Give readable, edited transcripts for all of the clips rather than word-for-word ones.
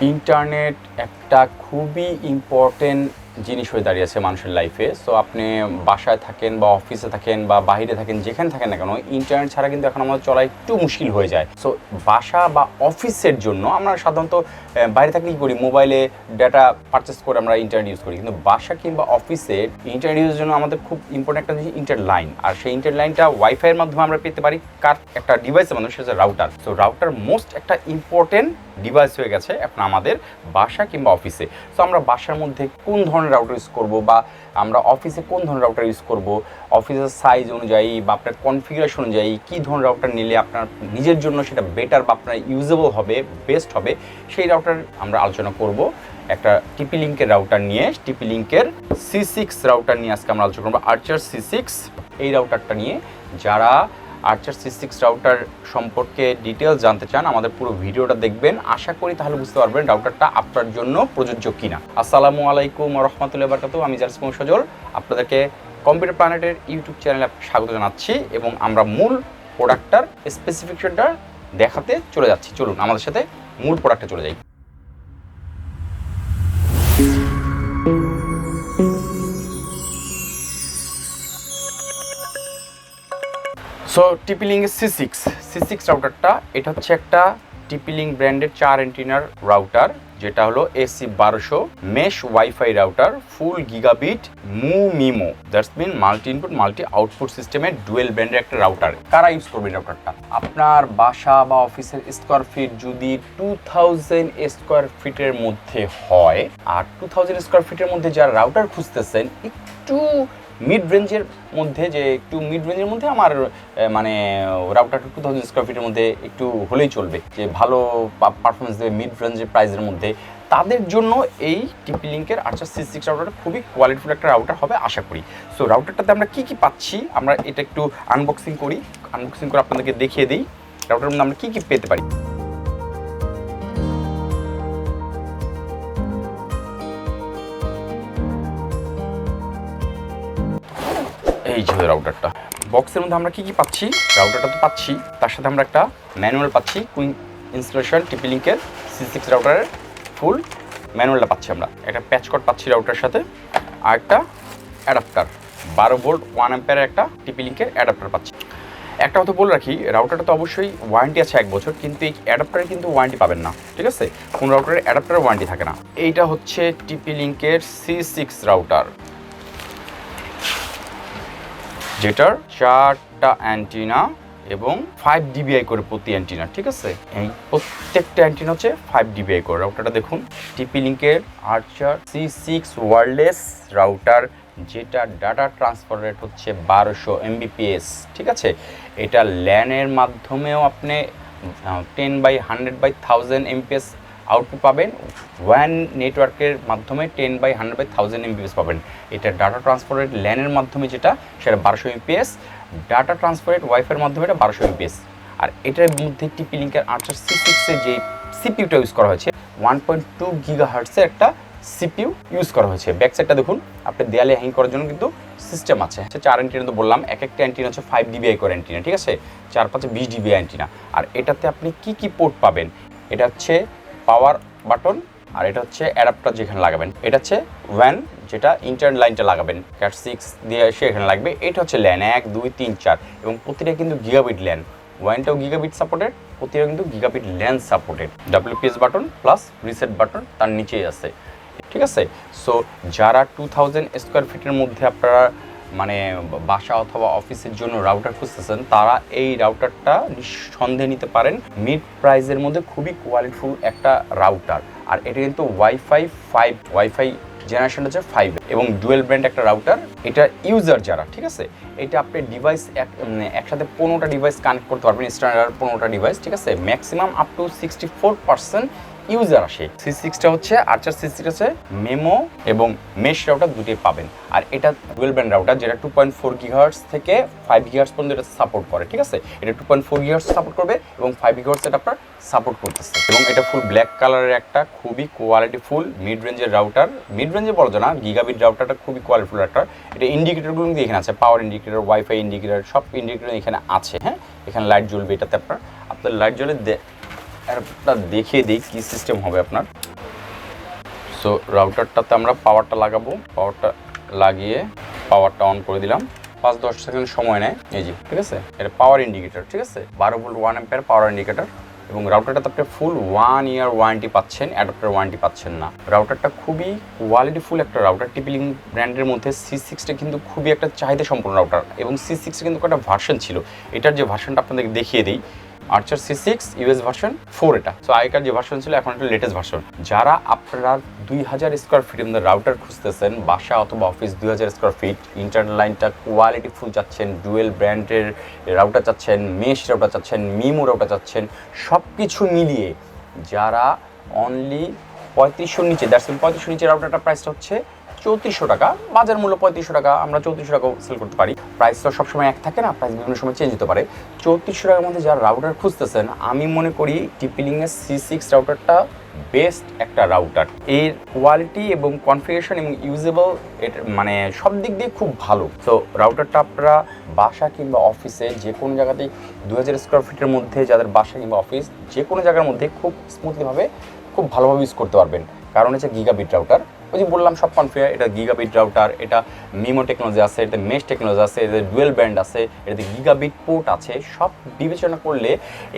Internet একটা খুবই important জিনিস হয়ে দাঁড়িয়েছে মানুষের লাইফে। সো আপনি বাসায় থাকেন বা অফিসে থাকেন বা বাইরে থাকেন, যেখানে থাকেন না কেন, ইন্টারনেট ছাড়া কিন্তু এখন আমাদের চলা একটু মুশকিল হয়ে যায়। সো বাসা বা অফিসের জন্য আমরা সাধারণত বাইরে থাকলে কী করি, মোবাইলে ডাটা পারচেস করে আমরা ইন্টারনেট ইউজ করি। কিন্তু বাসা কিংবা অফিসে ইন্টারনেট ইউজের জন্য আমাদের খুব ইম্পর্টেন্ট একটা জিনিস ইন্টার লাইন। আর সেই ইন্টার লাইনটা ওয়াইফাইয়ের মাধ্যমে আমরা পেতে পারি কার একটা ডিভাইসের মাধ্যমে, সেটা হচ্ছে রাউটার। সো রাউটার মোস্ট একটা ইম্পর্টেন্ট ডিভাইস হয়ে গেছে এখন আমাদের বাসা কিংবা অফিসে। সো আমরা বাসার মধ্যে কোন ধরনের রাউটার ইউজ করব বা আমরা অফিসে কোন ধরনের রাউটার ইউজ করব, অফিসের সাইজ অনুযায়ী বা আপনার কনফিগারেশন অনুযায়ী কী ধরনের রাউটার নিলে আপনার নিজের জন্য সেটা বেটার বা আপনার ইউজেবল হবে, বেস্ট হবে, সেই রাউটার আমরা আলোচনা করব। একটা TP-Link-এর রাউটার নিয়ে, TP-Link-এর C6 রাউটার নিয়ে আজকে আমরা আলোচনা করবো। আর্চার C6 এই রাউটারটা নিয়ে যারা আর্চার C6 রাউটার সম্পর্কে ডিটেলস জানতে চান, আমাদের পুরো ভিডিওটা দেখবেন। আশা করি তাহলে বুঝতে পারবেন রাউটারটা আপনার জন্য প্রযোজ্য কিনা। আসসালামু আলাইকুম ওয়া রাহমাতুল্লাহি ওয়া বারাকাতুহু। আমি জার্স সজল আপনাদেরকে কম্পিউটার প্ল্যানেটের ইউটিউব চ্যানেলে স্বাগত জানাচ্ছি এবং আমরা মূল প্রোডাক্টটার স্পেসিফিকেশনটা দেখাতে চলে যাচ্ছি। চলুন আমাদের সাথে মূল প্রোডাক্টে চলে যাই। সো TP-Link C6 রাউটারটা, এটা হচ্ছে একটা TP-Link ব্র্যান্ডের 4 এন্টিনার রাউটার, যেটা হলো AC1200 mesh wifi router, full gigabit MU-MIMO, that's mean multi input multi output সিস্টেমের ডুয়েল ব্র্যান্ডের একটা রাউটার। কারা ইউজ করবে রাউটারটা? আপনার বাসা বা অফিসের স্কোয়ার ফিট যদি 2000 স্কোয়ার ফিটের মধ্যে হয়, আর 2000 স্কোয়ার ফিটের মধ্যে যারা রাউটার খুঁজতেছেন একটু মিড রেঞ্জের মধ্যে, যে একটু মিড রেঞ্জের মধ্যে আমার মানে রাউটারটা 2000 স্কোয়ার ফিটের মধ্যে একটু হলেই চলবে, যে ভালো পারফরমেন্স দেবে মিড রেঞ্জের প্রাইসের মধ্যে, তাদের জন্য এই TP-Link-এর আর্চার C6 রাউটারটা খুবই কোয়ালিটিফুল একটা রাউটার হবে আশা করি। সো রাউটারটাতে আমরা কী কী পাচ্ছি, আমরা এটা একটু আনবক্সিং করে আপনাদেরকে দেখিয়ে দিই রাউটারের মধ্যে আমরা কী কী পেতে পারি। এই যে রাউটারটা, বক্সের মধ্যে আমরা কী কী পাচ্ছি, রাউটারটা তো পাচ্ছি, তার সাথে আমরা একটা ম্যানুয়াল পাচ্ছি, কুইক ইনস্টলেশন TP-Link-এর C6 রাউটারের ফুল ম্যানুয়ালটা পাচ্ছি আমরা, একটা প্যাচ কোড পাচ্ছি রাউটারের সাথে, আর একটা অ্যাডাপ্টার 12 ভোল্ট 1 অ্যাম্পিয়ারের একটা TP-Link-এর অ্যাডাপ্টার পাচ্ছি। একটা কথা বলে রাখি, রাউটারটা তো অবশ্যই ওয়ারেন্টি আছে 1 বছর, কিন্তু এই অ্যাডাপ্টারে কিন্তু ওয়ারেন্টি পাবেন না, ঠিক আছে? কোন রাউটারের অ্যাডাপ্টারে ওয়ারেন্টি থাকে না। এইটা হচ্ছে TP-Link-এর C6 রাউটার, যেটার 4টা অ্যান্টিনা এবং 5 dBi করে প্রতি অ্যান্টিনা, ঠিক আছে? এই প্রত্যেকটা অ্যান্টিনা হচ্ছে 5 dBi করে। রাউটারটা দেখুন, TP-Link-এর আর্চার C6 ওয়্যারলেস রাউটার, যেটা ডাটা ট্রান্সফার রেট হচ্ছে 1200 Mbps, ঠিক আছে? এটা ল্যানের মাধ্যমেও আপনি 10/100/1000 Mbps আউটপুট পাবেন, ওয়ান নেটওয়ার্কের মাধ্যমে 10/100/1000 Mbps পাবেন। এটা ডাটা ট্রান্সফার রেট ল্যানের মাধ্যমে যেটা, সেটা 1200 Mbps, ডাটা ট্রান্সফার রেট ওয়াইফাইয়ের মাধ্যমে এটা 1200 Mbps। আর এটার মধ্যে TP-Link-এর আর্চার C6-এর যে সিপিইউটা ইউজ করা হয়েছে 1.2 GHz-এর একটা CPU ইউজ করা হয়েছে। ব্যাক সাইডটা দেখুন, আপনি দেয়ালে হ্যাং করার জন্য কিন্তু সিস্টেম আছে। 4 অ্যান্টিনা তো বললাম, এক একটা অ্যান্টিনা হচ্ছে 5 dBi করে অ্যান্টিনা, ঠিক আছে? 4-5 20 dBi অ্যান্টিনা। আর এটাতে আপনি কি কি পোর্ট পাবেন, এটা হচ্ছে পাওয়ার বাটন, আর এটা হচ্ছে অ্যাডাপ্টার যেখানে লাগাবেন, এটা হচ্ছে ওয়ান, যেটা ইন্টারনেট লাইনটা লাগাবেন, ক্যাট 6 দিয়ে এসে এখানে লাগবে। এটা হচ্ছে ল্যান 1 2 3 4, এবং প্রতিটা কিন্তু গিগাবিট ল্যান, ওয়ানটাও গিগাবিট সাপোর্টেড, প্রতিটা কিন্তু gigabit LAN supported. WPS button plus reset button তার নিচেই আছে, ঠিক আছে? সো যারা 2000 স্কোয়ার ফিটের মধ্যে আপনারা মানে বাসা অথবা অফিসের জন্য রাউটার খুঁজতেছেন, তারা এই রাউটারটা নিঃসন্দেহে নিতে পারেন। মিড প্রাইসের মধ্যে খুবই কোয়ালিটিফুল একটা রাউটার। আর এটা কিন্তু ওয়াইফাই জেনারেশন হচ্ছে 5 এবং ডুয়েল ব্র্যান্ড একটা রাউটার। এটা ইউজার যারা, ঠিক আছে, এটা আপনি ডিভাইস একসাথে 15টা ডিভাইস কানেক্ট করতে পারবেন, স্ট্যান্ডার্ড 15টা ডিভাইস, ঠিক আছে? ম্যাক্সিমাম আপ টু 64% ইউজার আসে। C6টা হচ্ছে আর্চার C6 আছে মেমো এবং মেশ রাউটার দুটোই পাবেন। আর এটা ডুয়েল ব্যান্ড রাউটার, যেটা 2.4 GHz থেকে 5 GHz পর্যন্ত এটা সাপোর্ট করে, ঠিক আছে? এটা 2.4 GHz সাপোর্ট করবে এবং 5 GHz এটা আপনার সাপোর্ট করতেছে। এবং এটা ফুল ব্ল্যাক কালারের একটা খুবই কোয়ালিটিফুল মিড রেঞ্জের রাউটার। মিড রেঞ্জে বলা যায় না, গিগাবিট রাউটারটা খুবই কোয়ালিটিফুল রাউটার। এটা ইন্ডিকেটরগুলো কিন্তু এখানে আছে, পাওয়ার ইন্ডিকেটর, ওয়াইফাই ইন্ডিকেটর, সব ইন্ডিকেটর এখানে আছে। হ্যাঁ, এখানে লাইট জ্বলবে, এটাতে আপনার লাইট জ্বলে দেখিয়ে দিই কী সিস্টেম হবে আপনার। সো রাউটারটাতে আমরা পাওয়ারটা লাগাবো, পাওয়ারটা লাগিয়ে পাওয়ারটা অন করে দিলাম। 5-10 সেকেন্ড সময় নেয়, এই যে ঠিক আছে, এটা পাওয়ার ইন্ডিকেটর, ঠিক আছে, 12 ভোল্ট 1 অ্যাম্পিয়ার পাওয়ার ইন্ডিকেটর। এবং রাউটারটাতে আপনি ফুল 1 ইয়ার ওয়ারেন্টি পাচ্ছেন, অ্যাডাপ্টার ওয়ারেন্টি পাচ্ছেন না। রাউটারটা খুবই কোয়ালিটিফুল একটা রাউটার। TP-Link ব্র্যান্ডের মধ্যে C6টা কিন্তু খুবই একটা চাহিদা সম্পন্ন রাউটার, এবং C6 কিন্তু একটা ভার্সন ছিল। এটার যে ভার্সনটা আপনাদেরকে দেখিয়ে দিই, আর্চার C6 US ভার্সন 4 এটা। সো আগেকার যে ভার্সন ছিল এখন একটা লেটেস্ট ভার্সন। যারা আপনারা 2000 স্কোয়ার ফিট মধ্যে রাউটার খুঁজতেছেন, বাসা অথবা অফিস 2000 স্কোয়ার ফিট, ইন্টারনেট লাইনটা কোয়ালিটি ফুল চাচ্ছেন, ডুয়েল ব্র্যান্ডের রাউটার চাচ্ছেন, মেশ রাউটার চাচ্ছেন, মিমো রাউটার চাচ্ছেন, সব কিছু মিলিয়ে যারা অনলি 3500 নিচে, দ্যাটস 3500 নিচে রাউটারটা প্রাইসটা হচ্ছে 3400 টাকা। বাজার মূল্য 3500 টাকা, আমরা 3400 টাকাও সেল করতে পারি। প্রাইস তো সবসময় এক থাকে না, প্রাইস বিভিন্ন সময় চেঞ্জ হতে পারে। 3400 টাকার মধ্যে যারা রাউটার খুঁজতেছেন, আমি মনে করি TP-Link এর C6 রাউটারটা বেস্ট একটা রাউটার। এর কোয়ালিটি এবং কনফিগারেশন এবং ইউজেবল, এটা মানে সব দিক দিয়ে খুব ভালো। তো রাউটারটা আপনারা বাসা কিংবা অফিসে যে কোনো জায়গাতেই 2000 স্কোয়ার ফিটের মধ্যে যাদের বাসা কিংবা অফিস যে কোনো জায়গার মধ্যে খুব স্মুথলিভাবে খুব ভালোভাবে ইউজ করতে পারবেন। কারণ হচ্ছে গিগাবিট রাউটার, ওই যে বললাম সব কনফিগার, এটা গিগাবিট রাউটার, এটা মিমো টেকনোলজি আছে, এটাতে মেশ টেকনোলজি আছে, এটাতে ডুয়েল ব্যান্ড আছে, এটাতে গিগাবিট পোর্ট আছে। সব বিবেচনা করলে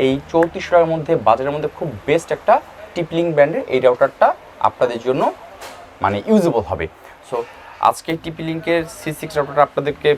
এই 3400 টাকার মধ্যে বাজারের মধ্যে খুব বেস্ট একটা TP-Link ব্র্যান্ডের এই রাউটারটা আপনাদের জন্য মানে ইউজেবল হবে। সো আজকে TP-Link এর C6 রাউটারটা আপনাদেরকে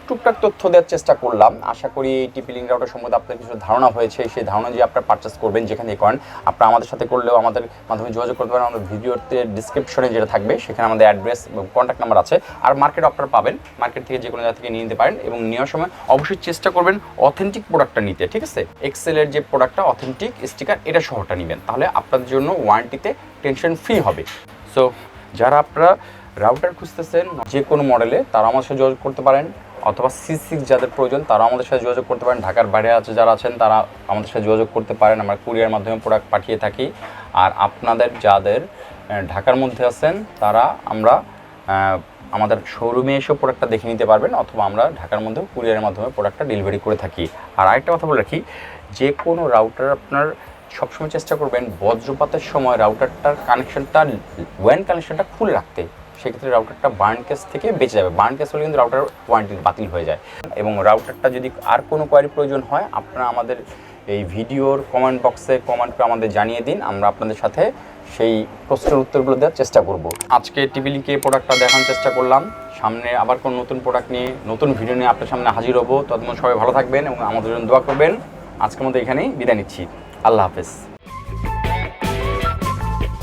টুকটাক তথ্য দেওয়ার চেষ্টা করলাম। আশা করি এই TP-Link রাউটার সম্বন্ধে আপনাদের কিছু ধারণা হয়েছে। সেই ধারণা যে আপনারা পারচেস করবেন যেখানে করেন, আপনারা আমাদের সাথে করলেও আমাদের মাধ্যমে যোগাযোগ করতে পারেন। আমাদের ভিডিওতে ডিসক্রিপশনে যেটা থাকবে সেখানে আমাদের অ্যাড্রেস এবং কন্ট্যাক্ট নাম্বার আছে। আর মার্কেট আপনারা পাবেন, মার্কেট থেকে যে কোনো জায়গা থেকে নিয়ে নিতে পারেন, এবং নেওয়ার সময় অবশ্যই চেষ্টা করবেন অথেন্টিক প্রোডাক্টটা নিতে, ঠিক আছে। এক্সেলের যে প্রোডাক্টটা অথেন্টিক স্টিকার এটা সহটা নেবেন, তাহলে আপনাদের জন্য ওয়ারেন্টিতে টেনশন ফ্রি হবে। সো যারা আপনারা রাউটার খুঁজতেছেন যে কোনো মডেলে, তারা আমাদের সাথে যোগাযোগ করতে পারেন, অথবা C6 যাদের প্রয়োজন তারা আমাদের সাথে যোগাযোগ করতে পারেন। ঢাকার বাইরে আছে যারা আছেন তারা আমাদের সাথে যোগাযোগ করতে পারেন, আমরা কুরিয়ার মাধ্যমে প্রোডাক্ট পাঠিয়ে থাকি। আর আপনাদের যাদের ঢাকার মধ্যে আছেন তারা আমরা আমাদের শোরুমে এসেও প্রোডাক্টটা দেখে নিতে পারবেন, অথবা আমরা ঢাকার মধ্যেও কুরিয়ারের মাধ্যমে প্রোডাক্টটা ডেলিভারি করে থাকি। আর আরেকটা কথা বলে রাখি, যে কোনো রাউটার আপনার সবসময় চেষ্টা করবেন বজ্রপাতের সময় রাউটারটার কানেকশনটা, ওয়্যান কানেকশনটা খুলে রাখতে। সেক্ষেত্রে রাউটারটা বার্ন কেস থেকে বেঁচে যাবে। বার্ন কেস হলে কিন্তু রাউটার ওয়ারেন্টি বাতিল হয়ে যায়। এবং রাউটারটা যদি আর কোনো কোয়ারি প্রয়োজন হয়, আপনারা আমাদের এই ভিডিওর কমেন্ট বক্সে কমেন্ট করে আমাদের জানিয়ে দিন, আমরা আপনাদের সাথে সেই প্রশ্নের উত্তরগুলো দেওয়ার চেষ্টা করব। আজকে TP-Link এর প্রোডাক্টটা দেখানোর চেষ্টা করলাম। সামনে আবার কোনো নতুন প্রোডাক্ট নিয়ে নতুন ভিডিও নিয়ে আপনার সামনে হাজির হবো। ততক্ষণ সবাই ভালো থাকবেন এবং আমাদের জন্য দোয়া করবেন। আজকের মতো এখানেই বিদায় নিচ্ছি। আল্লাহ হাফেজ।